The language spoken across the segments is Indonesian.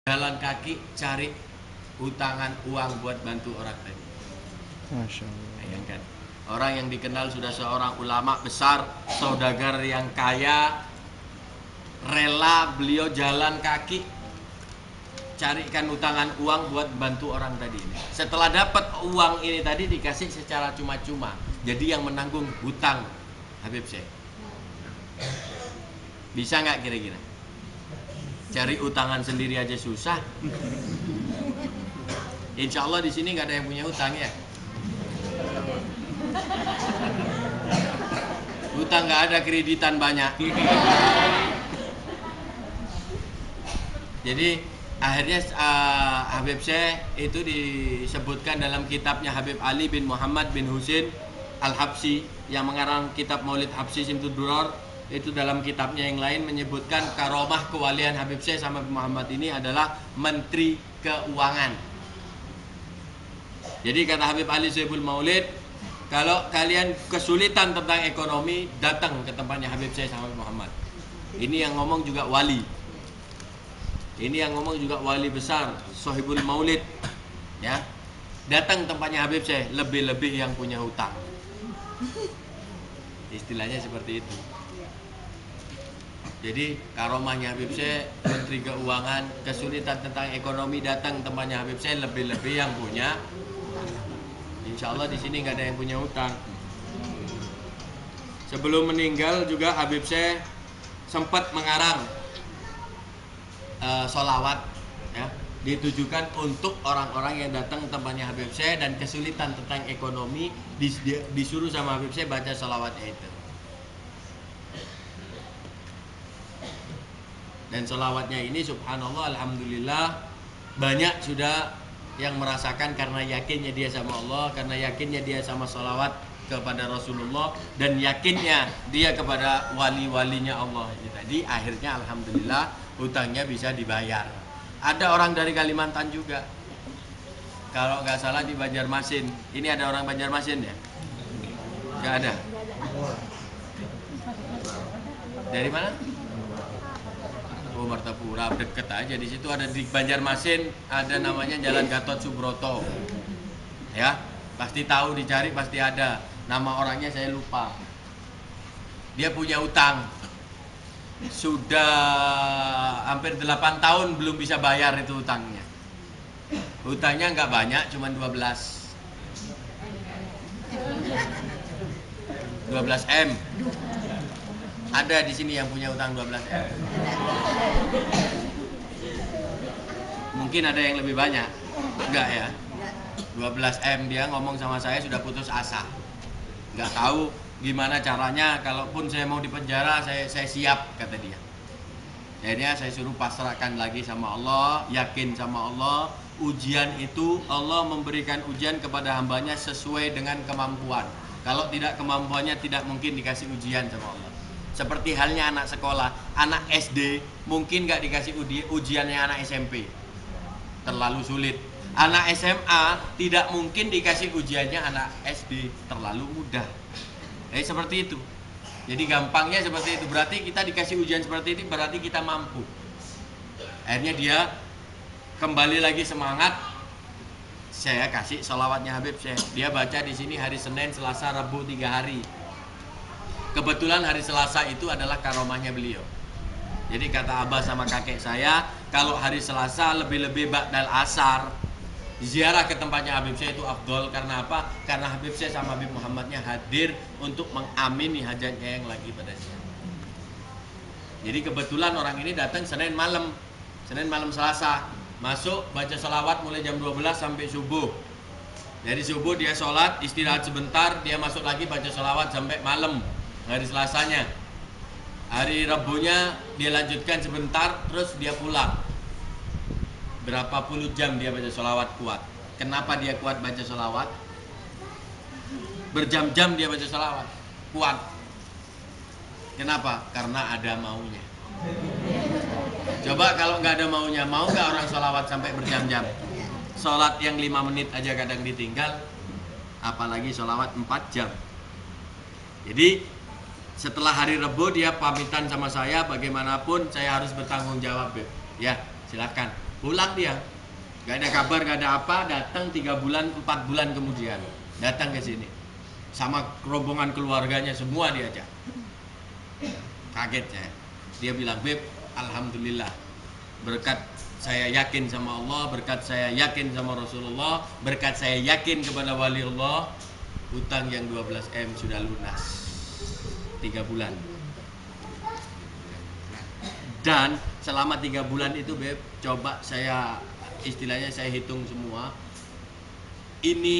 jalan kaki cari utangan uang buat bantu orang tadi. Masya Allah. Bayangkan, orang yang dikenal sudah seorang ulama besar, saudagar yang kaya, rela beliau jalan kaki carikan utangan uang buat bantu orang tadi ini. Setelah dapat uang ini tadi dikasih secara cuma-cuma, jadi yang menanggung hutang Habib Syekh. Bisa nggak kira-kira? Cari utangan sendiri aja susah. Insya Allah di sini nggak ada yang punya utang ya. Utang nggak ada, kreditan banyak. Jadi akhirnya Habib Syekh itu disebutkan dalam kitabnya Habib Ali bin Muhammad bin Husin Al-Habsyi yang mengarang kitab Maulid Habsyi Simtud Duror. Itu dalam kitabnya yang lain menyebutkan karomah kewalian Habib Syekh sama Muhammad ini adalah Menteri Keuangan. Jadi kata Habib Ali Sohibul Maulid, kalau kalian kesulitan tentang ekonomi, datang ke tempatnya Habib Syekh sama Muhammad. Ini yang ngomong juga wali. Ini yang ngomong juga wali besar, Sohibul Maulid. Ya, datang tempatnya Habib Syekh, lebih-lebih yang punya hutang. Istilahnya seperti itu. Jadi karomahnya Habib Syekh, Menteri Keuangan, kesulitan tentang ekonomi, datang tempatnya Habib Syekh, lebih-lebih yang punya. Insya Allah di sini nggak ada yang punya hutang. Sebelum meninggal juga Habib Syekh sempat mengarang sholawat, ya, ditujukan untuk orang-orang yang datang ke tempatnya Habib Syekh dan kesulitan tentang ekonomi, disuruh sama Habib Syekh baca sholawatnya itu. Dan sholawatnya ini subhanallah alhamdulillah banyak sudah yang merasakan karena yakinnya dia sama Allah, karena yakinnya dia sama sholawat kepada Rasulullah, dan yakinnya dia kepada wali-walinya Allah. Jadi akhirnya alhamdulillah hutangnya bisa dibayar. Ada orang dari Kalimantan juga, kalau nggak salah di Banjarmasin. Ini ada orang Banjarmasin ya? Nggak ada. Dari mana? Oh, Martapura, deket aja. Di situ ada di Banjarmasin, ada namanya Jalan Gatot Subroto. Ya, pasti tahu, dicari pasti ada. Nama orangnya saya lupa. Dia punya utang. Sudah hampir 8 tahun belum bisa bayar itu utangnya. Utangnya nggak banyak, cuma 12 M. Ada di sini yang punya utang 12 M. Mungkin ada yang lebih banyak. Enggak ya. 12 M dia ngomong sama saya sudah putus asa. Enggak tahu gimana caranya, kalaupun saya mau dipenjara saya siap, kata dia. Akhirnya saya suruh pasrahkan lagi sama Allah, yakin sama Allah. Ujian itu Allah memberikan ujian kepada hambanya sesuai dengan kemampuan. Kalau tidak kemampuannya tidak mungkin dikasih ujian sama Allah. Seperti halnya anak sekolah, anak SD mungkin nggak dikasih ujiannya anak SMP, terlalu sulit. Anak SMA tidak mungkin dikasih ujiannya anak SD, terlalu mudah. Seperti itu. Jadi gampangnya seperti itu. Berarti kita dikasih ujian seperti itu, berarti kita mampu. Akhirnya dia kembali lagi semangat. Saya kasih sholawatnya Habib Syekh. Dia baca di sini hari Senin, Selasa, Rabu 3 hari. Kebetulan hari Selasa itu adalah karomahnya beliau. Jadi kata abah sama kakek saya, kalau hari Selasa lebih-lebih ba'dal asar, ziarah ke tempatnya Habib Syekh itu afdol. Karena apa? Karena Habib Syekh sama Habib Muhammadnya hadir untuk mengamini hajatnya yang lagi pada siang. Jadi kebetulan orang ini datang Senin malam Selasa, masuk baca salawat mulai jam 12 sampai subuh. Dari subuh dia sholat, istirahat sebentar, dia masuk lagi baca salawat sampai malam hari Selasanya. Hari Rabunya dia lanjutkan sebentar, terus dia pulang. Berapa puluh jam dia baca sholawat kuat. Kenapa dia kuat baca sholawat? Berjam-jam dia baca sholawat kuat. Kenapa? Karena ada maunya. Coba kalau nggak ada maunya, mau nggak orang sholawat sampai berjam-jam? Sholat yang 5 menit aja kadang ditinggal, apalagi sholawat 4 jam. Jadi setelah hari Rebo dia pamitan sama saya, bagaimanapun saya harus bertanggung jawab, Beb. Ya, silakan. Pulang dia, gak ada kabar, gak ada apa, datang 3 bulan, 4 bulan kemudian datang ke sini sama rombongan keluarganya semua diajak. Kaget saya. Dia bilang, Beb, alhamdulillah, berkat saya yakin sama Allah, berkat saya yakin sama Rasulullah, berkat saya yakin kepada wali Allah, hutang yang 12M sudah lunas 3 bulan. Dan selama 3 bulan itu, Beb, coba saya istilahnya saya hitung semua. Ini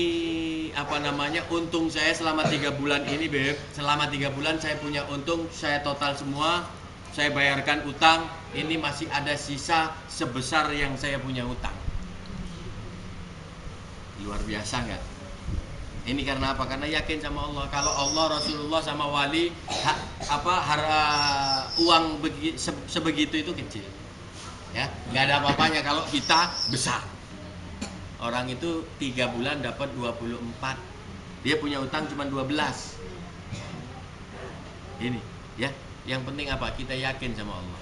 apa namanya, untung saya selama 3 bulan ini, Beb. Selama 3 bulan saya punya untung, saya total semua, saya bayarkan utang, ini masih ada sisa sebesar yang saya punya utang. Luar biasa nggak? Ini karena apa? Karena yakin sama Allah. Kalau Allah, Rasulullah sama wali, uang sebegitu itu kecil. Ya, nggak ada apa-apanya kalau kita besar. Orang itu 3 bulan dapat 24. Dia punya utang cuma 12. Ini, ya. Yang penting apa? Kita yakin sama Allah,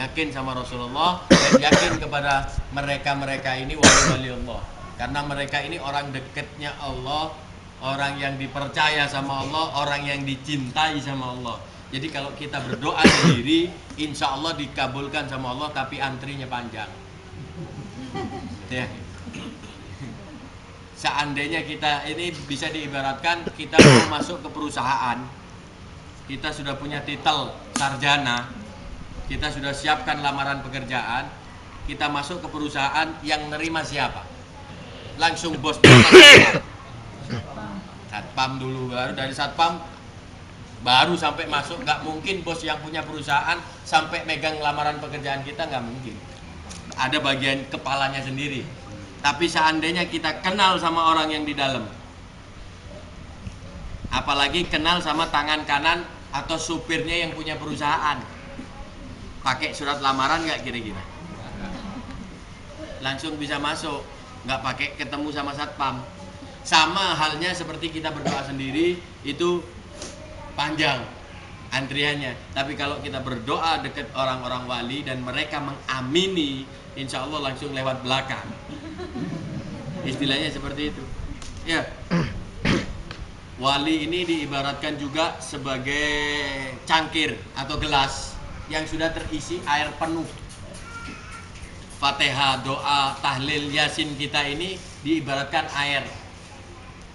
yakin sama Rasulullah, dan yakin kepada mereka ini wali-wali Allah. Karena mereka ini orang dekatnya Allah, orang yang dipercaya sama Allah, orang yang dicintai sama Allah. Jadi kalau kita berdoa sendiri, insya Allah dikabulkan sama Allah, tapi antrinya panjang. Ya. Seandainya kita ini bisa diibaratkan kita mau masuk ke perusahaan, kita sudah punya titel sarjana, kita sudah siapkan lamaran pekerjaan, kita masuk ke perusahaan, yang nerima siapa? Langsung bos satpam dulu, baru dari satpam baru sampai masuk. Nggak mungkin bos yang punya perusahaan sampai megang lamaran pekerjaan kita, nggak mungkin. Ada bagian kepalanya sendiri. Tapi seandainya kita kenal sama orang yang di dalam, apalagi kenal sama tangan kanan atau supirnya yang punya perusahaan, pakai surat lamaran nggak kira-kira? Langsung bisa masuk, nggak pakai ketemu sama satpam. Sama halnya seperti kita berdoa sendiri, itu panjang antriannya. Tapi kalau kita berdoa dekat orang-orang wali dan mereka mengamini, insya Allah langsung lewat belakang. Istilahnya seperti itu. Ya. Wali ini diibaratkan juga sebagai cangkir atau gelas yang sudah terisi air penuh. Fatihah, doa, tahlil, yasin kita ini diibaratkan air.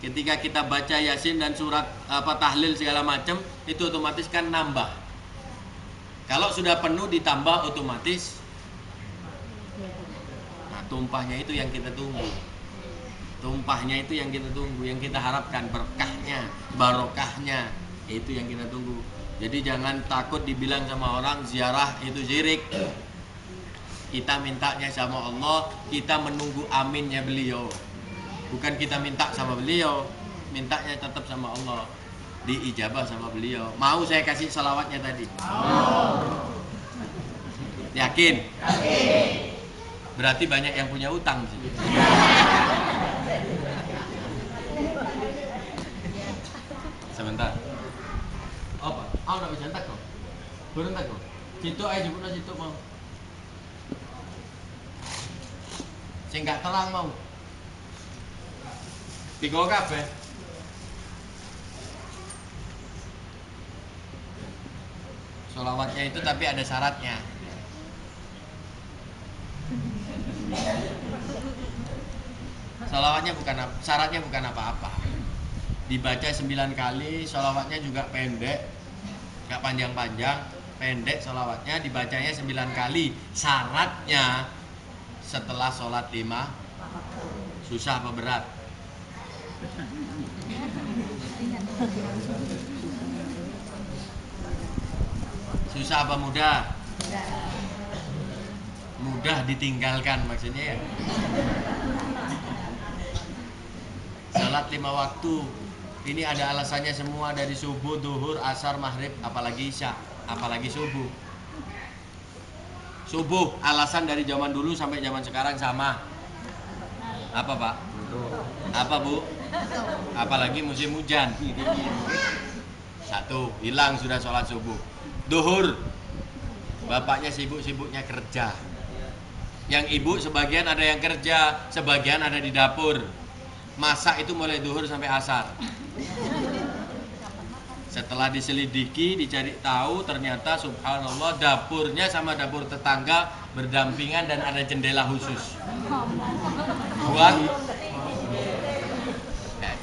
Ketika kita baca yasin dan surat tahlil segala macam, itu otomatis kan nambah. Kalau sudah penuh ditambah otomatis. Nah, tumpahnya itu yang kita tunggu. Tumpahnya itu yang kita tunggu, yang kita harapkan, berkahnya, barokahnya, itu yang kita tunggu. Jadi jangan takut dibilang sama orang ziarah itu syirik. Kita mintanya sama Allah, kita menunggu aminnya beliau. Bukan kita minta sama beliau, mintanya tetap sama Allah, diijabah sama beliau. Mau saya kasih salawatnya tadi? Yakin? Yakin. Berarti banyak yang punya utang sih. Sebentar. Apa? Ah, udah bisa entak kok. Berentak kok. Situ aja jemput situ mau. Sing gak terang mau. Tiga kabeh. Sholawatnya itu tapi ada syaratnya. Sholawatnya syaratnya bukan apa-apa. Dibaca 9 kali, sholawatnya juga pendek, gak panjang-panjang, pendek sholawatnya, dibacanya 9 kali. Syaratnya setelah sholat 5, susah apa berat? Susah apa mudah? Mudah ditinggalkan maksudnya ya. Salat 5 waktu ini ada alasannya semua, dari subuh, duhur, asar, maghrib, apalagi isya, apalagi subuh. Subuh alasan dari zaman dulu sampai zaman sekarang sama. Apa Pak? Apa Bu? Apalagi musim hujan. Satu, hilang sudah sholat subuh. Duhur, bapaknya sibuk-sibuknya kerja. Yang ibu sebagian ada yang kerja, sebagian ada di dapur. Masak itu mulai duhur sampai asar. Setelah diselidiki, dicari tahu, ternyata subhanallah dapurnya sama dapur tetangga berdampingan dan ada jendela khusus.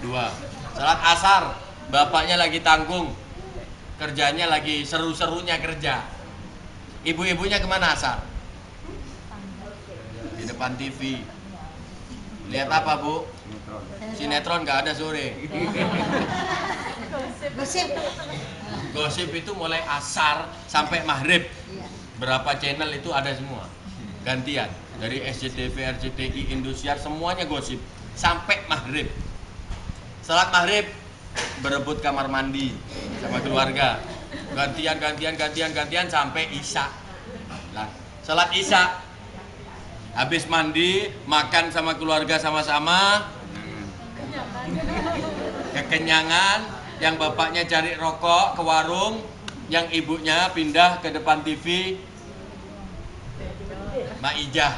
Dua. Salat asar, bapaknya lagi tanggung, kerjanya lagi seru-serunya kerja. Ibu-ibunya kemana asar? Di depan TV. Lihat apa, Bu? Sinetron nggak ada sore. Gosip itu mulai asar sampai maghrib. Berapa channel itu ada semua. Gantian. Dari SCTV, RCTI, Indosiar, semuanya gosip. Sampai maghrib. Salat maghrib, berebut kamar mandi sama keluarga. Gantian sampai isya. Nah, salat isya, habis mandi, makan sama keluarga sama-sama, kekenyangan, yang bapaknya cari rokok ke warung, yang ibunya pindah ke depan TV, maijah.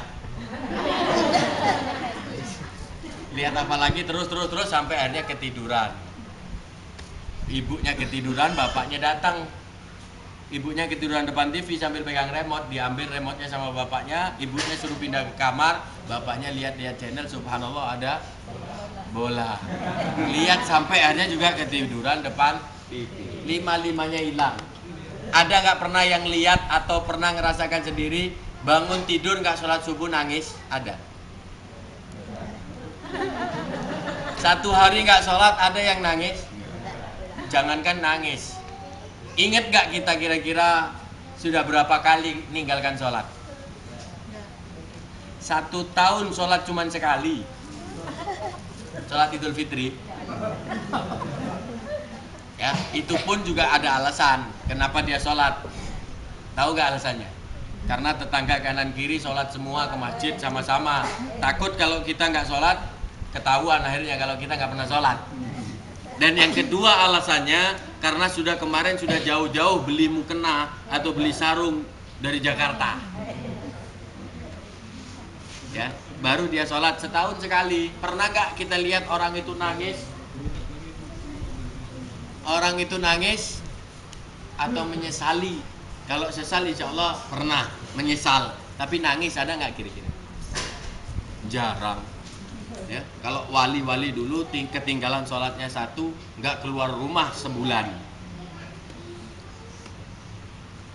Lihat apa lagi terus sampai akhirnya ketiduran. Ibunya ketiduran, bapaknya datang. Ibunya ketiduran depan TV sambil pegang remote, diambil remote-nya sama bapaknya, ibunya suruh pindah ke kamar, bapaknya lihat-lihat channel, subhanallah ada bola. Lihat sampai akhirnya juga ketiduran depan TV. Lima-limanya hilang. Ada nggak pernah yang lihat atau pernah ngerasakan sendiri bangun tidur nggak sholat subuh nangis? Ada. Satu hari nggak sholat ada yang nangis? Jangankan nangis. Ingat gak kita kira-kira sudah berapa kali meninggalkan sholat? 1 tahun sholat cuma sekali. Sholat Idul Fitri. Ya, itu pun juga ada alasan kenapa dia sholat. Tahu gak alasannya? Karena tetangga kanan kiri sholat semua ke masjid sama-sama. Takut kalau kita nggak sholat ketahuan akhirnya kalau kita nggak pernah sholat. Dan yang kedua alasannya karena kemarin sudah jauh-jauh beli mukena atau beli sarung dari Jakarta. Ya, baru dia sholat setahun sekali. Pernah nggak kita lihat orang itu nangis? Orang itu nangis atau menyesali? Kalau sesal insya Allah pernah menyesal. Tapi nangis ada nggak kira-kira? Jarang. Ya, kalau wali-wali dulu ketinggalan sholatnya satu, nggak keluar rumah sebulan.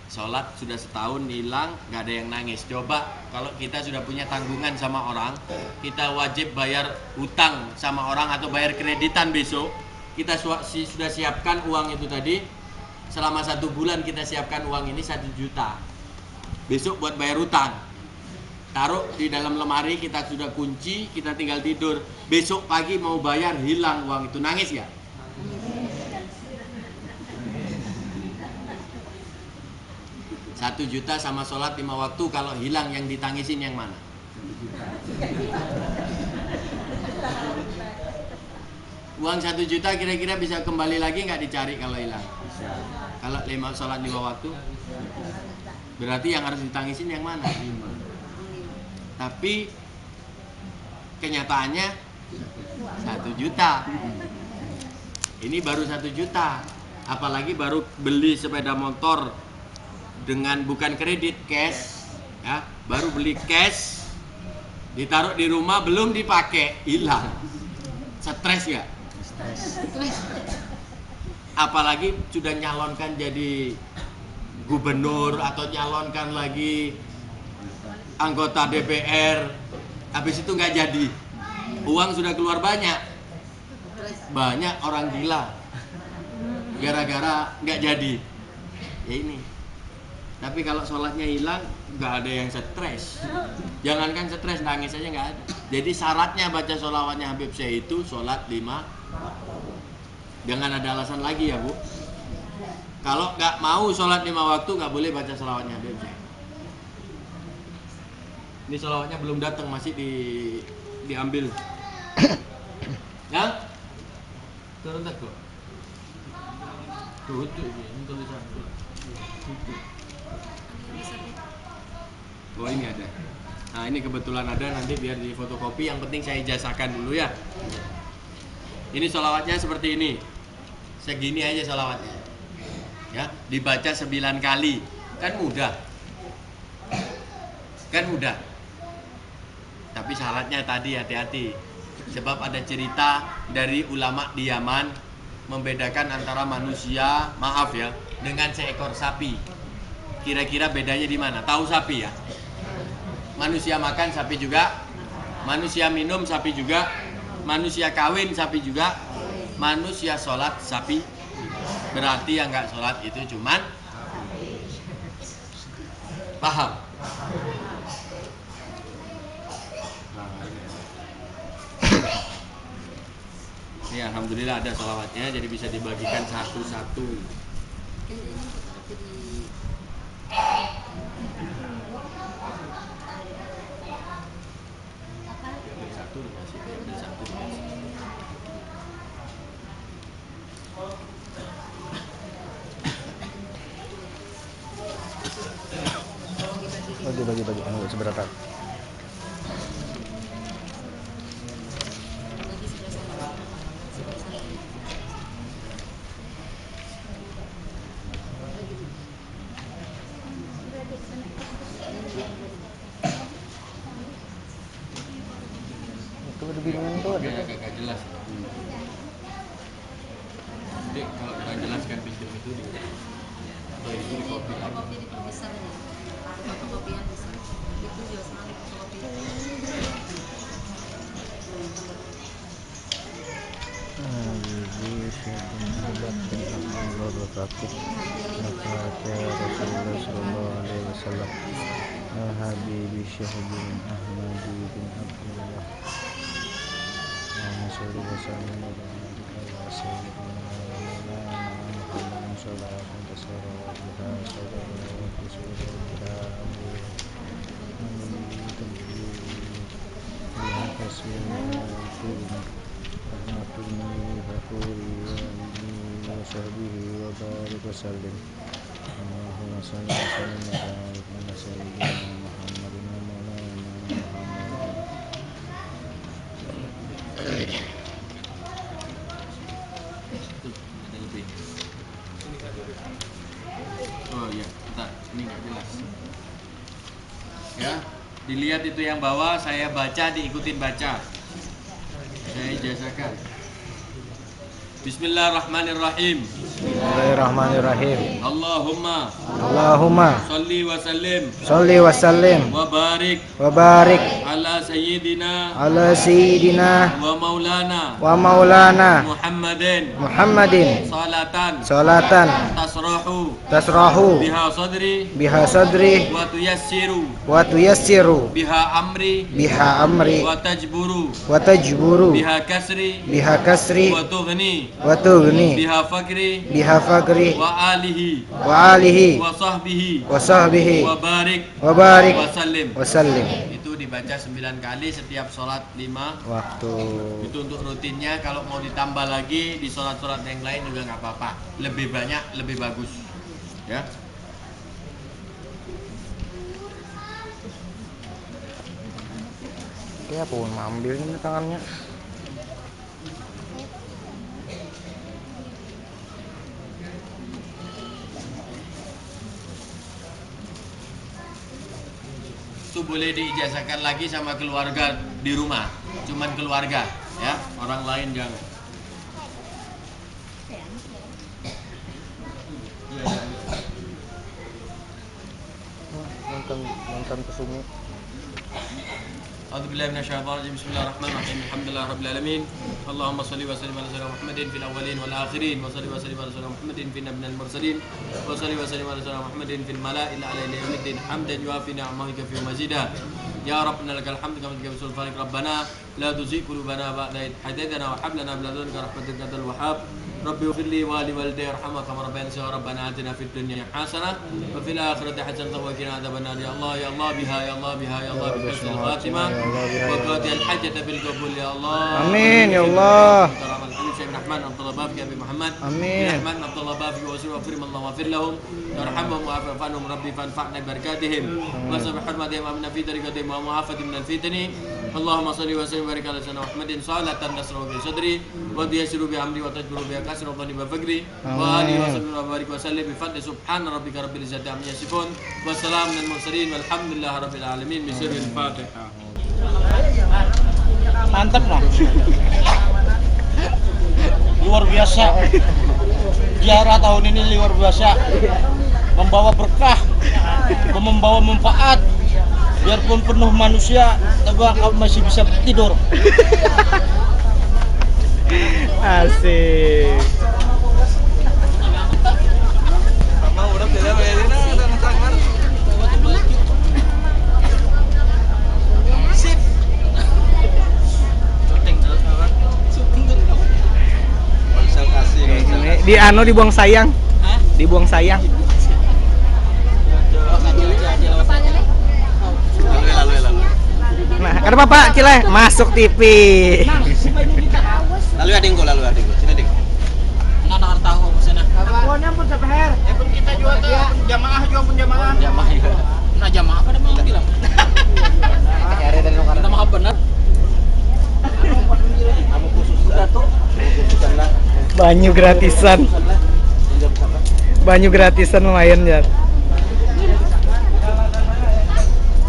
Sholat sudah setahun hilang, nggak ada yang nangis. Coba kalau kita sudah punya tanggungan sama orang, kita wajib bayar utang sama orang atau bayar kreditan besok. Kita sudah siapkan uang itu tadi. Selama 1 bulan kita siapkan uang ini 1 juta. Besok buat bayar utang. Taruh di dalam lemari, kita sudah kunci, kita tinggal tidur. Besok pagi mau bayar, hilang uang itu. Nangis ya? Satu juta sama sholat 5 waktu, kalau hilang yang ditangisin yang mana? Uang 1 juta kira-kira bisa kembali lagi nggak dicari kalau hilang? Kalau sholat 5 waktu, berarti yang harus ditangisin yang mana? Tapi kenyataannya 1 juta. Ini baru 1 juta. Apalagi baru beli sepeda motor dengan bukan kredit, cash, ya, baru beli cash, ditaruh di rumah belum dipakai, hilang. Stres ya? Stres. Apalagi sudah nyalonkan jadi gubernur atau nyalonkan lagi anggota DPR, habis itu nggak jadi, uang sudah keluar banyak orang gila gara-gara nggak jadi. Ya ini. Tapi kalau sholatnya hilang, nggak ada yang stres. Jangankan stres, nangis aja nggak ada. Jadi syaratnya baca sholawatnya Habib Syekh itu sholat 5. Jangan ada alasan lagi ya Bu. Kalau nggak mau sholat 5 waktu, nggak boleh baca sholawatnya Habib Syekh. Ini sholawatnya belum datang, masih diambil. Ya? Turun tak kok? Tuh, ini tulisan tuh. Oh ini ada. Nah ini kebetulan ada, nanti biar di fotokopi. Yang penting saya ijazahkan dulu ya. Ini sholawatnya seperti ini. Segini aja sholawatnya. Ya, dibaca 9 kali. Kan mudah. Tapi syaratnya tadi hati-hati. Sebab ada cerita dari ulama di Yaman membedakan antara manusia, maaf ya, dengan seekor sapi. Kira-kira bedanya di mana? Tahu sapi ya? Manusia makan, sapi juga. Manusia minum, sapi juga. Manusia kawin, sapi juga. Manusia sholat, sapi. Berarti yang nggak sholat itu cuman paham. Ini alhamdulillah ada sholawatnya, jadi bisa dibagikan satu-satu. Bagi seberapa? Itu ada bingungan tuh ada. Agak jelas. Jadi kalau kita jelaskan pinjam itu atau itu di kopi lagi. Kopi diperbesar ya. Fotokopi yang besar. Itu juga sekali fotokopi. Habibi Syahidin Ahmadi bin Abdullah. Allahumma sholli wa sallim ala sayyidina Muhammadin sallallahu alaihi wasallam. Allahumma sholli wa sallim ala sayyidina Muhammadin wa maulana Muhammad. Tuh, ada lebih. Oh iya, bentar, ini nggak jelas. Ya, dilihat itu yang bawah, saya baca, diikutin baca. Saya ijazahkan. Bismillahirrahmanirrahim. Bismillahirrahmanirrahim. Allahumma sholli wa sallim wa barik ala sayyidina wa maulana Muhammadin salatan tasrahu biha sadri wa tuyassiru biha amri wa tajburu biha kasri wa tughni biha fakri wa alihi wa sahbihi wa barik wa sallim. Itu dibaca 9 kali setiap sholat 5 Waktu. itu untuk rutinnya. Kalau mau ditambah lagi di sholat-sholat yang lain juga nggak apa-apa, lebih banyak lebih bagus ya. Kayak apa mau ambil ini tangannya? Itu boleh diijazahkan lagi sama keluarga di rumah, cuman keluarga ya, orang lain jangan. Nonton kesumi. A'udzubillahi minasyaitonirrajim. Bismillahirrahmanirrahim. Alhamdulillahirabbil alamin. Allahumma shalli wa sallim ala sayyidina Muhammadin fil awwalin wal akhirin wa shalli wa sallim ala sayyidina Muhammadin fil nabiyil mursalin wa shalli wa sallim ala sayyidina Muhammadin fil mala'il a'la ila yaumiddin hamdan yuafi ni'amahu fi mazida. Ya Rabbana lakal hamdu kama tujibu farik Rabbana la tuzigh qulubana ba'da idh hadaytana wa hab lana min ladunka rahmatan innaka antal wahhab. ربي اغفر لي ولوالدي وارحمهما كما ربياني صغيرا ربنا آتنا في الدنيا حسنة وفي الآخرة حسنة وقنا عذاب النار يا الله يا الله بها يا الله بها يا الله بحسن الخاتمة وقضي الحاجة بالقبول يا الله Amin ya Allah. شيخ الرحمن عبد الله بافي ابي محمد Amin. الرحمن عبد الله بافي وسلم واغفر الله واغفر لهم وارحمهم واعف عنهم ربي فانفعنا ببركاتهم وسبح حرمتهم امنا في طريقتهم ومعافة من الفتن اللهم صل وسلم وبارك على سيدنا محمد صلاة نصر في صدري وتيسر بأمري وتجبر بها كسر وظني وفقري وآله وصحبه وبارك وسلم بفضل سبحان ربك رب العزة عما يصفون والسلام على المرسلين والحمد لله رب العالمين بسر الفاتحة. Mantap lah. Luar biasa. Ziarah tahun ini luar biasa. Membawa berkah, membawa manfaat. Biarpun penuh manusia, tapi kamu masih bisa tidur. Asik. Di dibuang sayang. Dibuang sayang. Nah, kenapa Pak Cileh masuk TV? Lalu adingku. Sini ading. Nah, tahu sana. Pokoknya pun sepeher. Ya pun kita juga tuh jamaah Jamaah juga. Nah, jamaah pada mau bilang. Kita maaf benar. Kamu khusus tuh. Banyu gratisan. Banyu gratisan lumayan ya.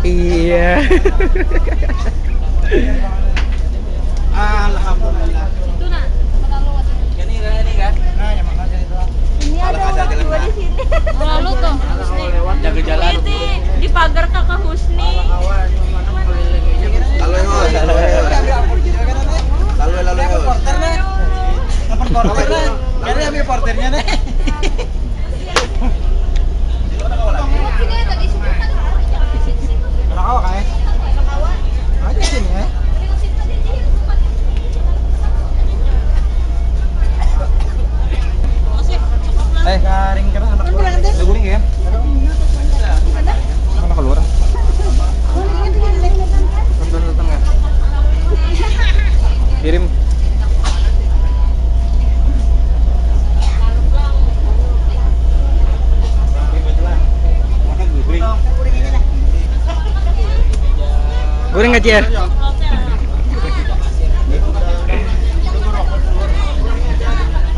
Iya. Alhamdulillah. Itu nak. Ini kan. Nah, ya makanya itu. Ini ada orang tua di sini. Lalu tuh. Jaga jalan. Ini di pagar Kakak Husni. Lalu. Porternya. Jadi ambil porternya nih. Nakakawa ka eh? Aja sini eh. Garing ka na anak ko. Naguling ya? Mana keluar? Datang ya? Kirim. Goreng nggak Cier?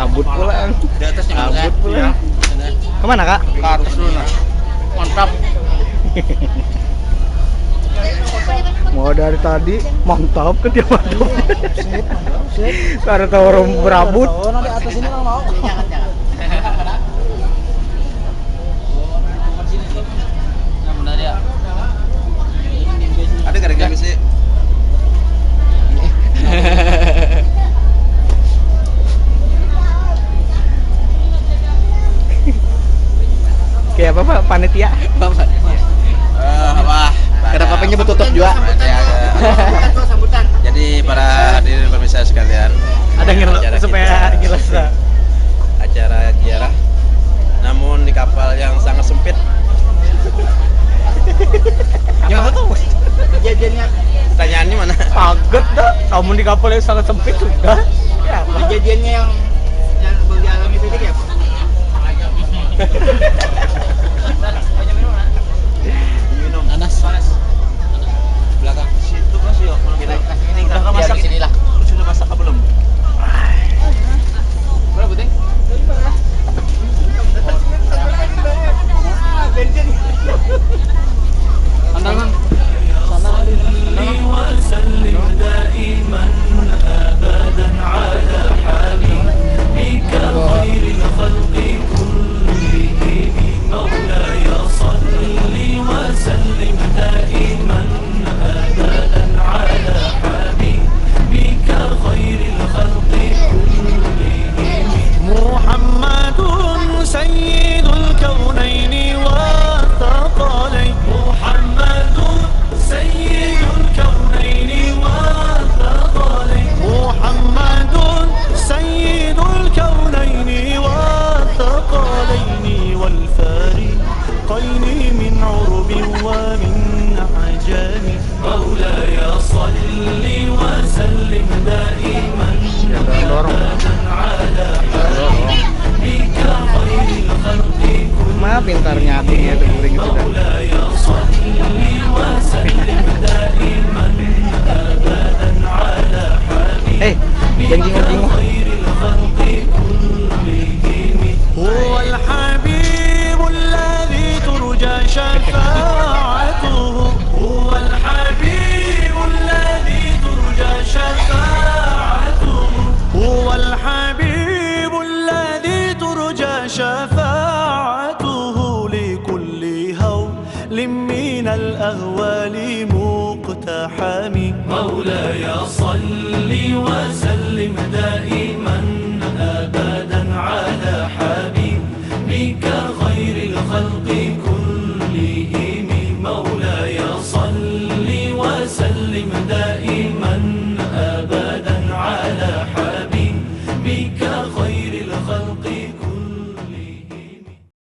Abut pulang. Di atasnya Abut pulang. Kemana Kak? Ke atas dulu nah. Mantap. Mau dari tadi mantap kan dia mantap. Karena tahu orang berabut. Oh, nanti atas ini kalau mau. Nah, benar ya. Ada gara-gara sih. Kayak apa Pak? Panitia? Apa? Kenapa pengen tutup juga? Sambutan. Jadi para hadirin pemirsa sekalian, Ada acara supaya kita- jelas lah. acara ziarah, namun di kapal yang sangat sempit. Yang satu Kejadiannya Pertanyaannya mana? kaget dah. Kamu di kapal yang sangat sempit sudah. Ya, apa? kejadiannya yang baru dialami tadi ya, Pak? Minum. Nanas. Belakang. Situ Mas yuk. Ini kita masak sinilah. Lu sudah masak apa belum? Berapa, Teng? Andangan. وسلم دائما ابدا على حبيبك خير الخلق كلهم من الأهوال مقتحم. مولاي صل وسلم دائما أبدا على حبيبك خير الخلق كلهم.